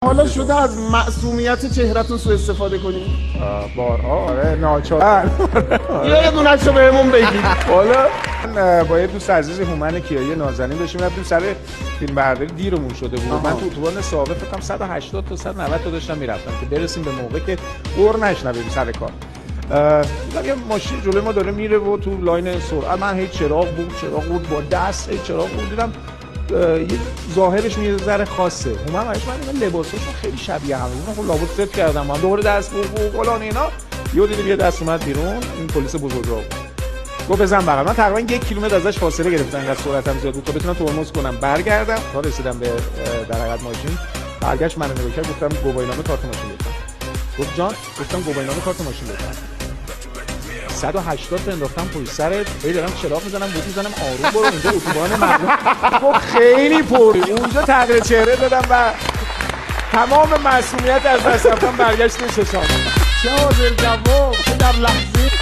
حالا شده از معصومیت چهرهتون سوء استفاده کنید؟ بارها آره ناچار. یه دونه‌شو بهمون بگید. حالا من با یه دوست عزیز هومن کیایی نازنین داشتیم رفتیم سر فیلم برداری، دیرمون شده بود. من تو اتوبان ساقه فکر کنم 180 تا 190 تا داشتم میرفتم که برسیم به موقع که قر نشنویم سر کار. دیدم یه ماشین جلوی ما داره میره و تو لاین سرعت من هیچ چراغ بود با دست هیچ چراغ بود. دیدم یه ظاهرش یه ذره خاصه. هومن من این لباساشون خیلی شبیه هم بود. خب لابد ست کردم من دوباره دست بود فلان اینا. یهو دیدم یه دست اومد بیرون، این پلیس بزرگراه بود. گفت بزن بغل. من تقریبا 1 کیلومتر ازش فاصله گرفتم، انقدر سرعتم زیاد بود تا بتونم ترمز کنم برگردم تا رسیدم به در حقیقت ماشین. برگشت منو نگاه کرد، گفتم گواهینامه کارت ماشین لطفا. گفت جان؟ گفتم گواهینامه کارت ماشین لطفا. 180 تا انداختم پشت سرت، دارم چراغ میزنم بود میزنم آروم برو اینجا اتوبان مردم. گفت خیلی پری. اونجا تغییر چهره دادم و تمام معصومیت از دست رفتم برگشت چشام. چه حاضر جواب، چه در لحظه